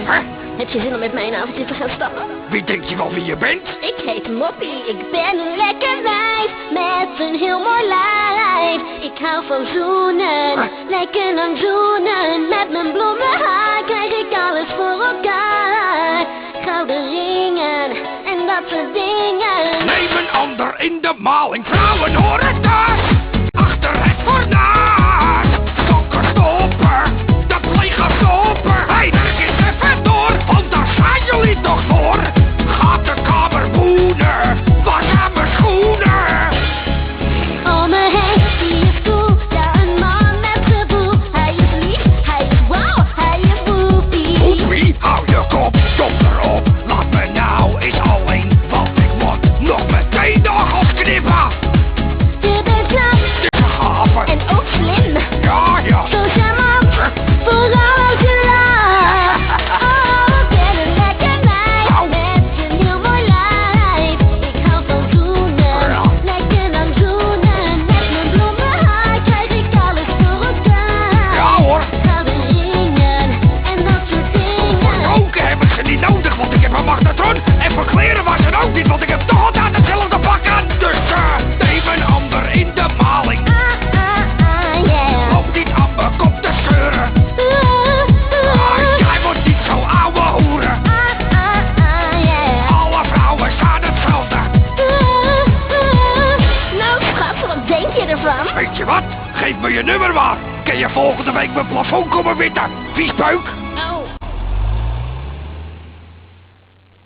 Huh? Heb je zin om met mij een avondje te gaan stappen? Wie denk je wel wie je bent? Ik heet Moppie, ik ben een lekker wijf met een heel mooi lijf. Ik hou van zoenen, lekker lang zoenen. Met mijn blonde haar krijg ik alles voor elkaar. Gouden ringen en dat soort dingen. Neem een ander in de maling, vrouwen horen thuis. Achter het fornuis, donker stoppen, de pleger stoppen. Hey, er is even door, want daar zijn jullie toch voor. Gaat de kamer boenen, was aan mijn schoenen. Om me heen zie ik toe, ja een man met gevoel. Hij is lief, hij is wauw, hij is woepie. Woepie, hou je kop, stop erop. Laat me nou eens alleen, want ik moet nog meteen nog opknippen. Je bent knap Dit is een gave. en ook slim. Ja, ja. Zo charmant, vooral als je lacht. Oh, ik ben een lekker meid met een heel mooi lijf. Ik hou van zoenen, lekker lang zoenen. Met mijn blonde haar krijg ik alles voor elkaar. Ja hoor. Gouden ringen en dat soort dingen. Roken hebben ze niet nodig, want ik heb een magnetron. En voor kleren was het ook niet, want ik heb toch altijd hetzelfde pak aan. Dus neem een ander in de maling. Yeah. Loop niet aan mijn kop te scheuren. Jij wordt niet zo ouwe hoeren. Yeah. Alle vrouwen zijn hetzelfde. Nou schat, wat denk je ervan? Weet je wat? Geef me je nummer maar. Kun je volgende week mijn plafond komen witten? Vies peuk. Oh,